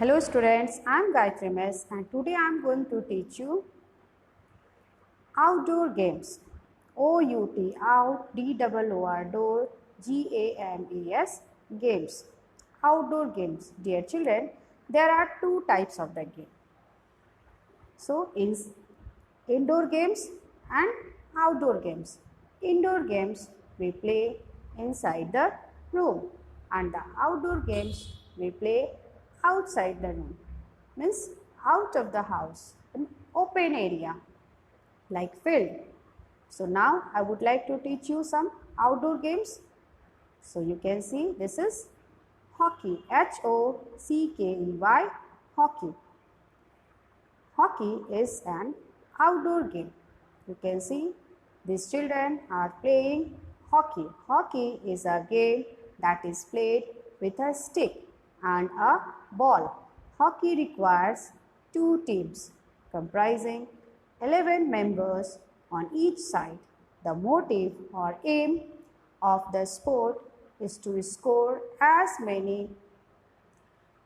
Hello students, I am Gayatri Miss and today I am going to teach you outdoor games. OUT, out, DOOR, door, GAMES, games. Outdoor games. Dear children, there are two types of the game. So, indoor games and outdoor games. Indoor games we play inside the room and the outdoor games we play outside the room. Means out of the house, an open area like field. So now I would like to teach you some outdoor games. So you can see this is hockey, HOCKEY, hockey. Hockey is an outdoor game. You can see these children are playing hockey. Hockey is a game that is played with a stick and a ball. Hockey requires two teams comprising 11 members on each side. The motive or aim of the sport is to score as many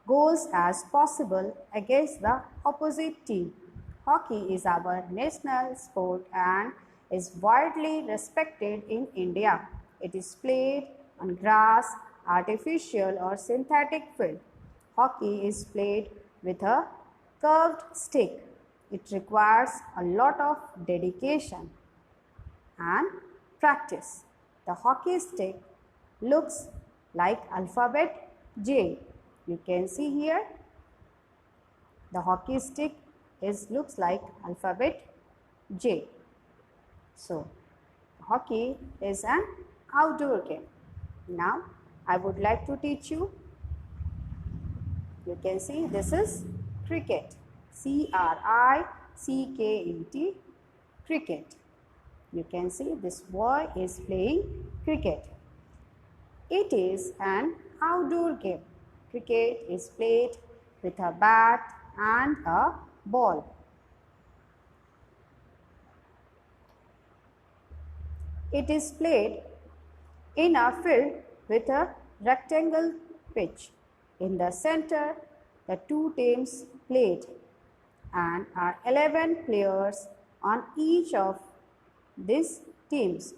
goals as possible against the opposite team. Hockey is our national sport and is widely respected in India. It is played on grass, artificial or synthetic field. Hockey is played with a curved stick. It requires a lot of dedication and practice. The hockey stick looks like alphabet J. You can see here the hockey stick looks like alphabet J. So, hockey is an outdoor game. Now, I would like to teach you. You can see this is cricket. CRICKET, cricket. You can see this boy is playing cricket. It is an outdoor game. Cricket is played with a bat and a ball. It is played in a field with a rectangle pitch. In the center, the two teams played and are 11 players on each of these teams.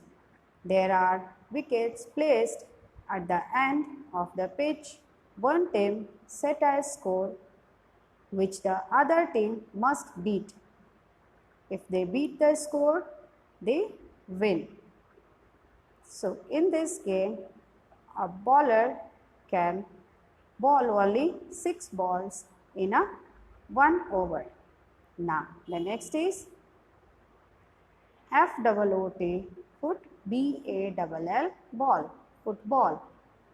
There are wickets placed at the end of the pitch. One team set a score which the other team must beat. If they beat the score, they win. So in this game, a bowler can bowl only 6 balls in a 1 over. Now the next is FOOT, foot, BALL, ball, football.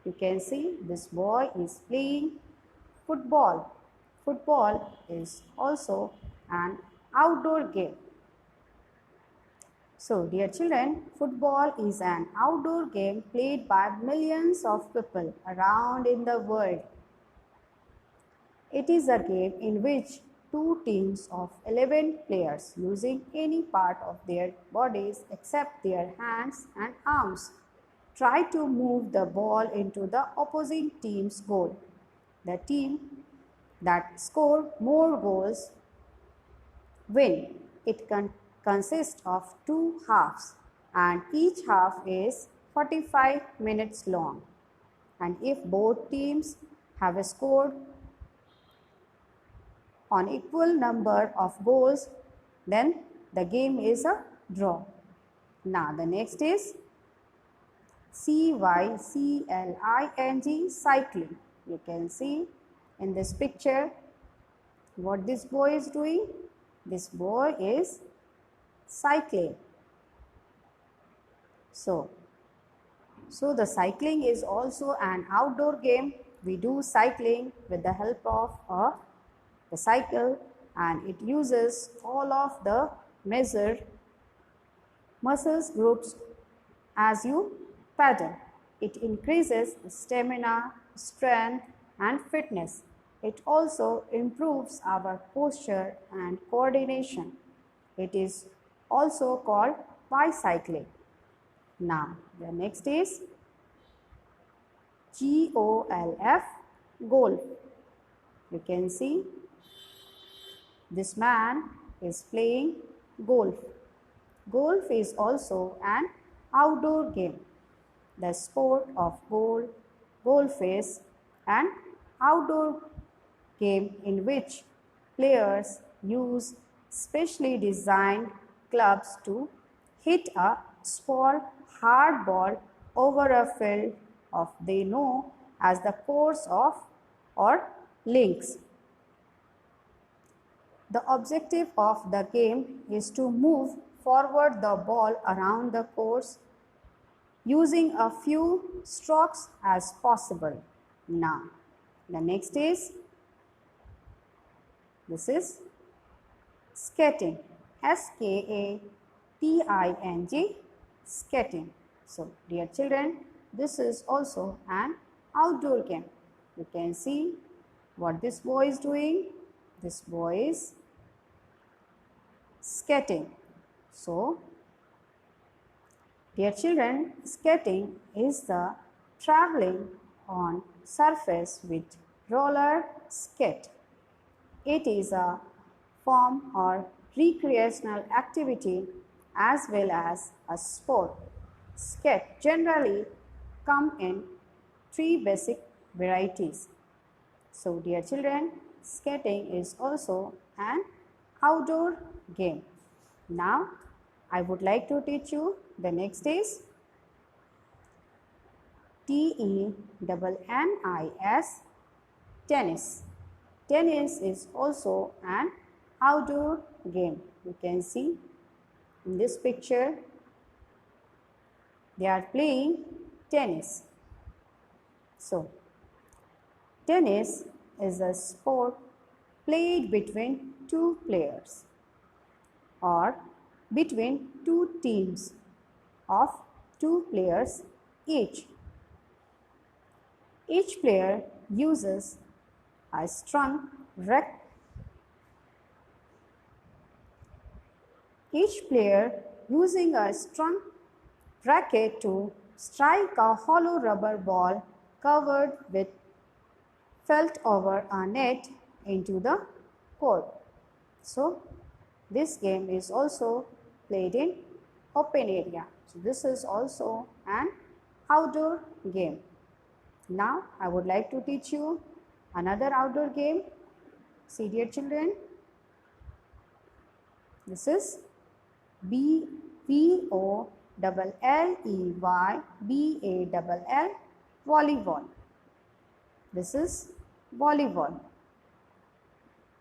You can see this boy is playing football. Football is also an outdoor game. So, dear children, football is an outdoor game played by millions of people around in the world. It is a game in which two teams of 11 players using any part of their bodies except their hands and arms try to move the ball into the opposing team's goal. The team that score more goals win. It consists of 2 halves and each half is 45 minutes long. And if both teams have scored on equal number of goals, then the game is a draw. Now the next is CYCLING, cycling. You can see in this picture what this boy is doing. This boy is cycling. So the cycling is also an outdoor game. We do cycling with the help of the cycle and it uses all of the muscles groups as you pedal. It increases stamina, strength and fitness. It also improves our posture and coordination. It is also called bicycling. Now, the next is GOLF, golf. You can see this man is playing golf. Golf is also an outdoor game. The sport of golf is an outdoor game in which players use specially designed clubs to hit a small hard ball over a field of they know as the course of or links. The objective of the game is to move forward the ball around the course using a few strokes as possible. Now, the next is this is skating. skating, skating. So, dear children, this is also an outdoor game. You can see what this boy is doing. This boy is skating. So, dear children, skating is the traveling on surface with roller skate. It is a form or recreational activity as well as a sport. Skate generally come in three basic varieties. So, dear children, skating is also an outdoor game. Now, I would like to teach you the next is TENNIS, tennis. Tennis is also an outdoor game. You can see in this picture they are playing tennis. So, tennis is a sport played between two players or between two teams of two players each. Each player uses a strung racket. Each player using a strung racket to strike a hollow rubber ball covered with felt over a net into the court. So, this game is also played in open area. So, this is also an outdoor game. Now, I would like to teach you another outdoor game. See, dear children, this is VOLLEYBALL, volleyball. This is volleyball.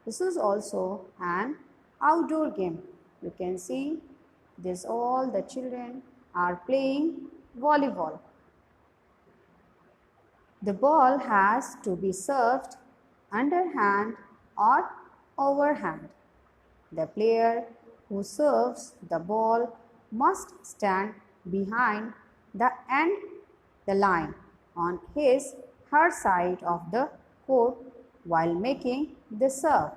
This is also an outdoor game. You can see this all the children are playing volleyball. The ball has to be served underhand or overhand. The player who serves the ball must stand behind the line on her side of the court while making the serve.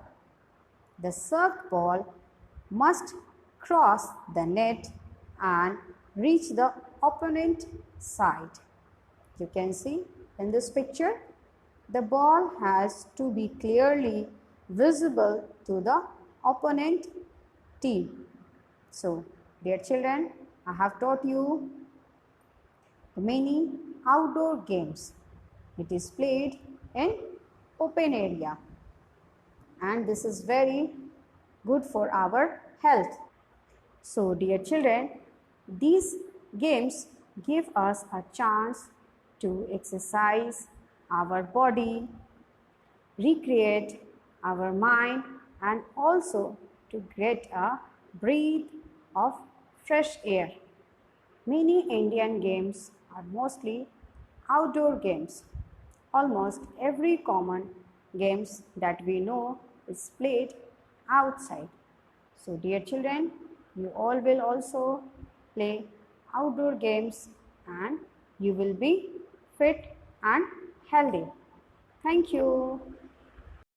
The served ball must cross the net and reach the opponent side. You can see in this picture, the ball has to be clearly visible to the opponent team. So, dear children, I have taught you many outdoor games. It is played in open area and this is very good for our health. So, dear children, these games give us a chance to exercise our body, recreate our mind and also to get a breath of fresh air. Many Indian games are mostly outdoor games. Almost every common games that we know is played outside. So, dear children, you all will also play outdoor games and you will be fit and healthy. Thank you.